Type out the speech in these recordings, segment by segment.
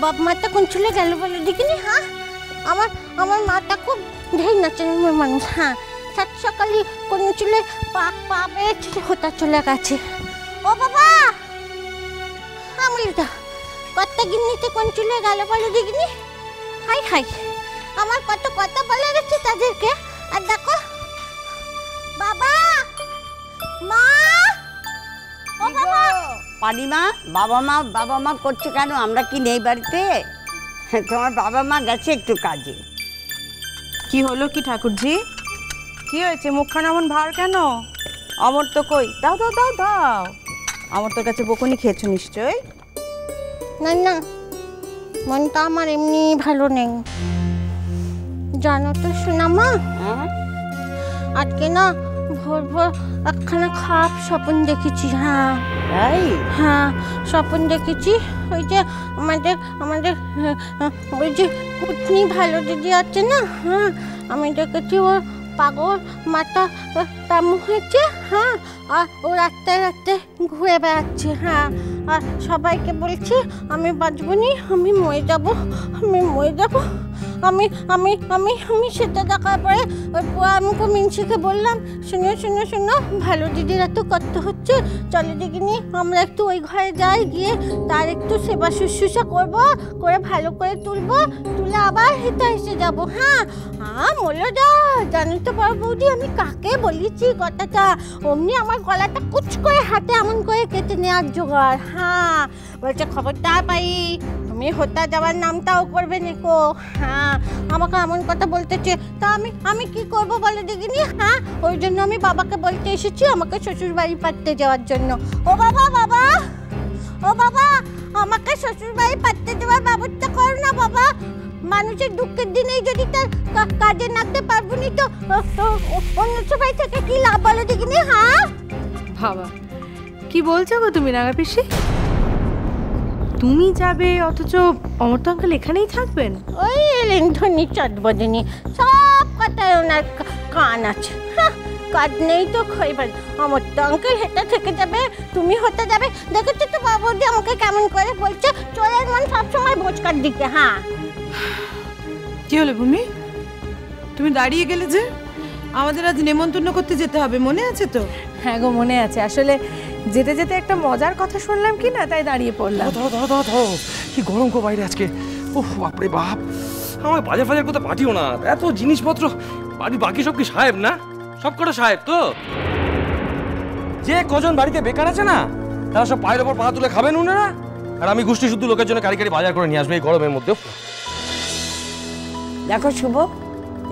বাপ মাটা কোন চলে গেল বলে দেখিনি? হ্যাঁ, আমার আমার মাটা খুব ঢের নাচানোর মানুষ। হ্যাঁ, সাত সকালে কোন চলে পাবে হতা চলে গেছে। ও বাবা, আমলিটা কত গিন্নিতে কোন চলে গেল বলে দেখিনি? হাই হাই, আমার কত কথা বলে গেছে তাদেরকে। আর দেখো বাবা, মা, ও বাবা। পানিমা, বাবা মা করছে কেন? আমরা কি নেই বাড়িতে? তোমার বাবা মা গেছে একটু কাজে। কি হলো কি ঠাকুরজি? কি হয়েছে? মুখখানা এমন ভার কেন? অমর তো কই? দাও দাও দাও দাও। আমার তোর কাছে বকুনি খেয়েছো নিশ্চয়? না না, মনটা আমার এমনি ভালো নেই, জানো তো সোনা মা। আজকে না ভোর ভোর একখানা খারাপ স্বপ্ন দেখেছি। হ্যাঁ হ্যাঁ, স্বপ্ন দেখেছি ওই যে আমাদের ওই যে কুটনি ভালো দিদি আছে না, হ্যাঁ, আমি দেখেছি ওর পাগল মাথা তেমন হয়েছে। হ্যাঁ, আর ও রাস্তায় রাস্তায় ঘুরে বেড়াচ্ছে। হ্যাঁ, আর সবাইকে বলছে আমি বাঁচব নি, আমি মরে যাবো, আমি মরে যাবো। আমি আমি আমি আমি সেটা দেখার পরে ওই আমাকে মিনসিকে বললাম, শুনো শুনো শুনো, ভালো দিদির এত কষ্ট হচ্ছে, চলে দেখিনি আমরা একটু ওই ঘরে যাই, গিয়ে তার একটু সেবা শুশ্রূষা করবো, করে ভালো করে তুলবো, তুলে আবার হেঁটে এসে যাবো। হ্যাঁ হ্যাঁ, বলো যা, জানো তো বড় বৌদি আমি কাকে বলেছি কথাটা? অমনি আমার গলাটা কুচ করে হাতে এমন করে কেটে নেওয়ার জোগাড়। হ্যাঁ, বলছে খবরদার পাই তুমি হত্যা যাওয়ার নামটাও করবে নেকো। হ্যাঁ, আমাকে এমন কথা বলতেছে, তা আমি কি করব বলে দেখিনি? হ্যাঁ, ওই জন্য আমি বাবাকে বলতে এসেছি আমাকে শ্বশুর বাড়ি পাঠতে যাওয়ার জন্য। ও বাবা, বাবা, ও বাবা, আমাকে শ্বশুর বাড়ি পাঠতে যাওয়ার ব্যবস্থা করো না বাবা। মানুষের দুঃখের দিনেই যদি তার কাজে নাগতে পারবো নি তো অন্য সবাই থেকে কি লাভ বলে দেখিনি? হ্যাঁ বাবা, কি বলছো গো তুমি রাঙা পিসি? তুমি যাবে অথচ অমর তো আঙ্কেল এখানেই থাকবেন? ওই লেন্থনি চটবদিনী, সব কথায় ওনার কান আছে। কাজ নেই তো খইবার। আমার তো আঙ্কেল হেঁটে থেকে যাবে, তুমি হতে যাবে। দেখেছো তো বাবুদি আমাকে কেমন করে বলছে, চোরের মন সবসময় ভোজকার দিকে। হ্যাঁ, কি হলো ভূমি, তুমি দাঁড়িয়ে গেলে যে? আমাদের আজ নেমন্তন্ন করতে যেতে হবে, মনে আছে তো? হ্যাঁ গো, মনে আছে। আসলে যেতে যেতে একটা মজার কথা শুনলাম কি না, তাই দাঁড়িয়ে পড়লাম। কি গরম গো বাইরে আজকে। ওহ বাপরে বাপ, আমার বাজার ফাজার কোথাও পাঠিও না, এত জিনিসপত্র। বাড়ি বাকি সব কি সাহেব না? সব কটা সাহেব তো। যে কজন বাড়িতে বেকার আছে না, তারা সব পায়ের ওপর পা তুলে খাবেন উনারা, আর আমি গোষ্ঠী শুদ্ধ লোকের জন্য কারি কারি বাজার করে নিয়ে আসবে এই গরমের মধ্যে। দেখো শুভ,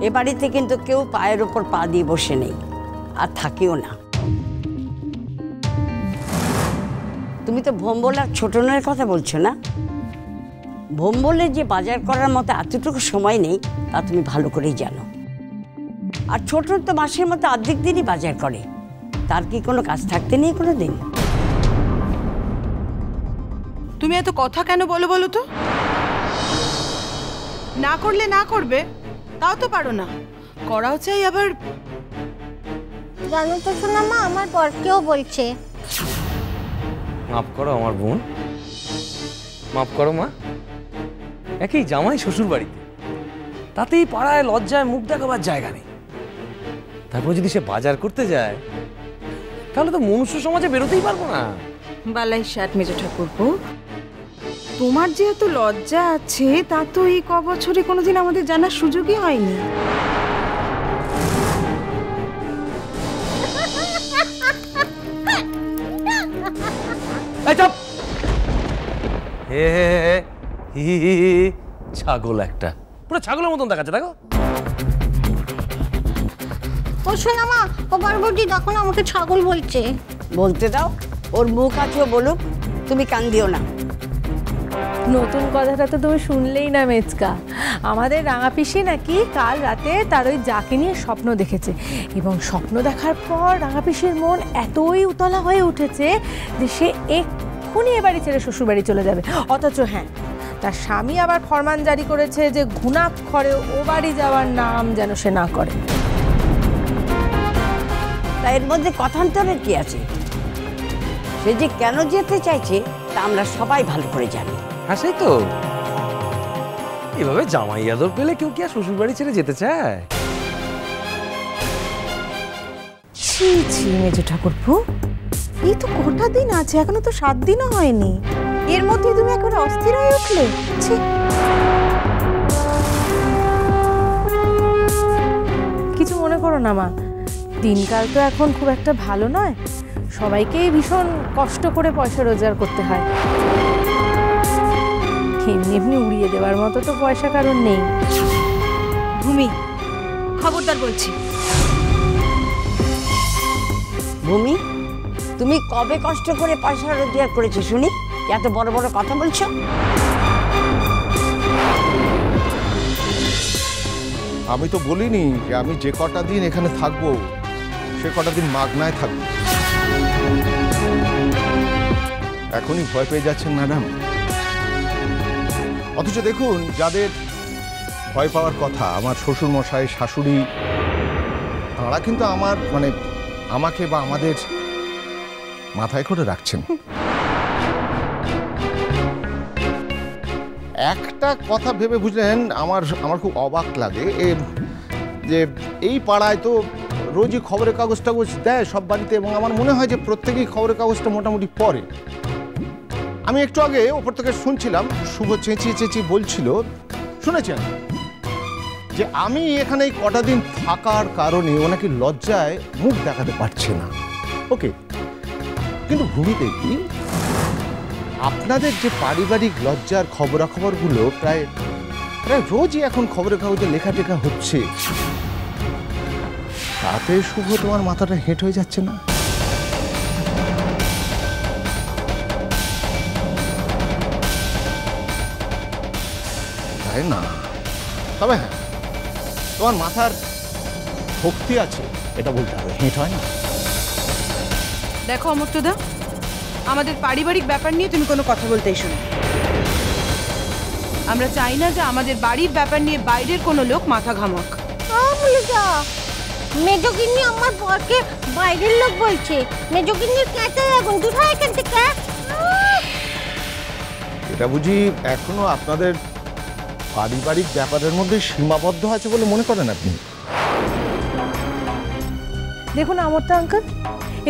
এ বাড়িতে কিন্তু কেউ পায়ের ওপর পা দিয়ে বসে নেই, আর থাকিও না। তুমি তো ভোম্বল আর ছোটনের কথা বলছো না? ভোম্বলের যে বাজার করার মতো এতটুকু সময় নেই তা তুমি ভালো করেই জানো। আর ছোটন তো মাসের মতো অর্ধেক দিনই বাজার করে, তার কি কোনো কাজ থাকতে নেই কোনো দিন? তুমি এত কথা কেন বলো বলো তো? না করলে না করবে, তাও তো পারো না, করাও চাই আবার। জানো তো শোনা মা, আমার বরকেও বলছে। মাফ করো আমার বোন, মাফ করো মা। একই জামাই শ্বশুর বাড়িতে, তাতেই পাড়ায় লজ্জায় মুখ দেখাবার জায়গা নেই। তারপর যদি সে বাজার করতে যায়, তাহলে তো মনুষ্য সমাজে বেরোতেই পারবো না। বালাই ষাট মেজো ঠাকুরপো, তোমার যে এত লজ্জা আছে তা তো এই ক বছরে কোনোদিন আমাদের জানার সুযোগই হয়নি। ছাগল একটা, পুরো ছাগলের মতন দেখাচ্ছে। দেখো ও শোনা মা, ও বড়বৌদি দেখো না আমাকে ছাগল বলছে। বলতে দাও, ওর মুখ আছে বলুক, তুমি কান দিও না। নতুন কথাটা তো তুমি শুনলেই না মেচকা। আমাদের রাঙা পিসি নাকি কাল রাতে তার ওই যাকে নিয়ে স্বপ্ন দেখেছে, এবং স্বপ্ন দেখার পর রাঙা পিসির মন এতই উতলা হয়ে উঠেছে যে সে এক্ষুনি এ বাড়ি ছেড়ে শ্বশুর বাড়ি চলে যাবে। অথচ হ্যাঁ, তার স্বামী আবার ফরমান জারি করেছে যে ঘুণাক্ষরে ও বাড়ি যাওয়ার নাম যেন সে না করে। তা এর মধ্যে কথান্তরের কি আছে? সে যে কেন যেতে চাইছে তা আমরা সবাই ভালো করে জানি। হ্যাঁ সেই তো, এভাবে জামাই আদর পেলে কেউ কি আর শ্বশুর বাড়ি ছেড়ে যেতে চায়? ছি ছি মেজো ঠাকুরপো, এই তো কটা দিন আছে, এখনো তো 7 দিনও হয়নি, এর মধ্যে তুমি একেবারে অস্থির হয়ে উঠলে। ছি। কিছু মনে করো না মা, দিনকাল তো এখন খুব একটা ভালো নয়, সবাইকেই ভীষণ কষ্ট করে পয়সা রোজগার করতে হয়, এমনি এমনি উড়িয়ে দেওয়ার মতো তো পয়সা কারণ নেই। ভূমি, খবরদার বলছি। ভূমি, তুমি কবে কষ্ট করে পয়সা রোজগার করেছো শুনি, এত বড় বড় কথা বলছো? আমি তো বলিনি যে আমি যে কটা দিন এখানে থাকবো সে কটা দিন মাগনায় থাকবো। এখনই ভয় পেয়ে যাচ্ছেন ম্যাডাম। অথচ দেখুন, যাদের ভয় পাওয়ার কথা, আমার শ্বশুর মশাই, শাশুড়ি, তাঁরা কিন্তু আমাকে বা আমাদের মাথায় করে রাখছেন। একটা কথা ভেবে বুঝলেন, আমার খুব অবাক লাগে যে এই পাড়ায় তো রোজই খবরের কাগজ টাগজ দেয় সব বাড়িতে, এবং আমার মনে হয় যে প্রত্যেকেই খবরের কাগজটা মোটামুটি পড়ে। আমি একটু আগে ওপর থেকে শুনছিলাম, শুভ চেঁচিয়ে চেঁচিয়ে বলছিল, শুনেছেন যে আমি এখানে এই কটা দিন থাকার কারণে ও নাকি লজ্জায় মুখ দেখাতে পারছে না। ওকে, কিন্তু ভূমিতে কি আপনাদের যে পারিবারিক লজ্জার খবরাখবরগুলো প্রায় রোজই এখন খবরের কাগজে লেখা টেখা হচ্ছে, তাতে শুভ তোমার মাথাটা হেঁট হয়ে যাচ্ছে না? তাই না? তবে হ্যাঁ, তোমার মাথার শক্তি আছে, এটা বলতে হবে, হেঁট হয় না। দেখো অমর্ত্যদা, আমাদের পারিবারিক ব্যাপার নিয়ে তুমি কোনো কথা বলতে এসো না। আমরা চাই না যে আমাদের বাড়ির ব্যাপার নিয়ে বাইরের কোনো লোক মাথা ঘামাক। মেজগিন্নি আমার বরকে বাইরের লোক বলছে, মেজগিন্নির কাঁচা আগুন দূর হয় এখান থেকে। এটা বুঝি এখনো আপনাদের পারিবারিক ব্যাপারের মধ্যে সীমাবদ্ধ আছে বলে মনে করেন আপনি? দেখুন অমর্ত্য আঙ্কেল,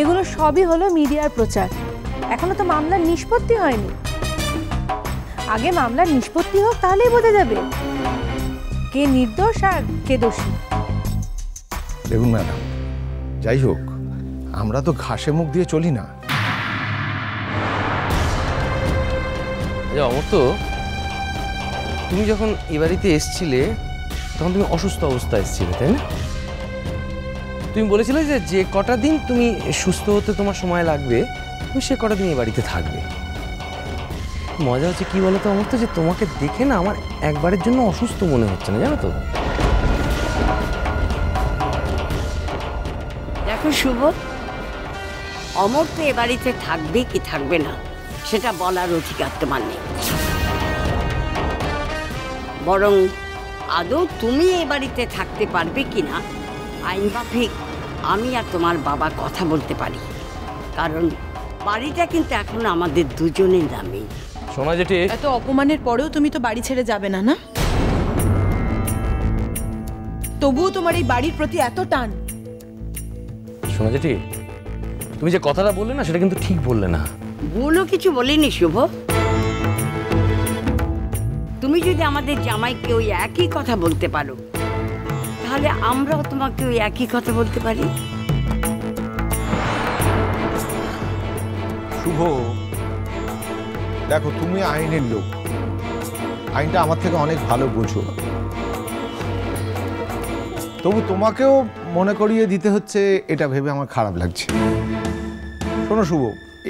এগুলো সবই হলো মিডিয়ার প্রচার, এখনো তো মামলার নিষ্পত্তি হয়নি। আগে মামলার নিষ্পত্তি হোক, তাহলেই বোঝা যাবে কে নির্দোষ আর কে দোষী। দেখুন ম্যাডাম, যাই হোক, আমরা তো ঘাসে মুখ দিয়ে চলি না। অমর্ত্য, তুমি যখন এ বাড়িতে এসছিলে তখন তুমি অসুস্থ অবস্থায় এসেছিলে, তাই না? তুমি বলেছিলে যে যে কটা দিন তুমি সুস্থ হতে তোমার সময় লাগবে, তুমি সে কটা দিন এ বাড়িতে থাকবে। মজা হচ্ছে কি বলো তো অমর্ত্য, যে তোমাকে দেখে না আমার একবারের জন্য অসুস্থ মনে হচ্ছে না, জানো তো? দেখো শুভ, অমর্ত্য এ বাড়িতে থাকবে কি থাকবে না সেটা বলার অধিকার তোমার নেই, বরং আদৌ তুমি এ বাড়িতে থাকতে পারবে কিনা আইন মাফিক আমি আর তোমার বাবা কথা বলতে পারি, কারণ বাড়িটা কিন্তু এখন আমাদের দুজনের নামে। সোনা জেঠি, এত অপমানের পরেও তুমি তো বাড়ি ছেড়ে যাবে না, না? তবুও তোমার এই বাড়ির প্রতি এত টান। সোনা জেঠি, তুমি যে কথাটা বললে না সেটা কিন্তু ঠিক বললে না। ভুলও কিছু বলিনি শুভ। তুমি যদি আমাদের জামাইকে ওই একই কথা বলতে পারো, তাহলে আমরাও তোমাকে ওই একই কথা বলতে পারি। শুভ, দেখো, তুমি আইনের লোক, আইনটা আমার থেকে অনেক ভালো বোঝো, তবু তোমাকেও মনে করিয়ে দিতে হচ্ছে, এটা ভেবে আমার খারাপ লাগছে। শোনো শুভ,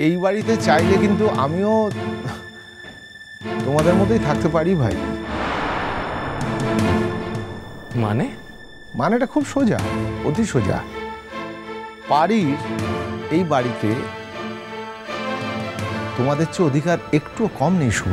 এই বাড়িতে চাইলে কিন্তু আমিও তোমাদের মধ্যেই থাকতে পারি ভাই। মানেটা খুব সোজা, অতি সোজা। পারি এই বাড়িতে তোমাদের চেয়ে অধিকার একটু কম নেই শুভ।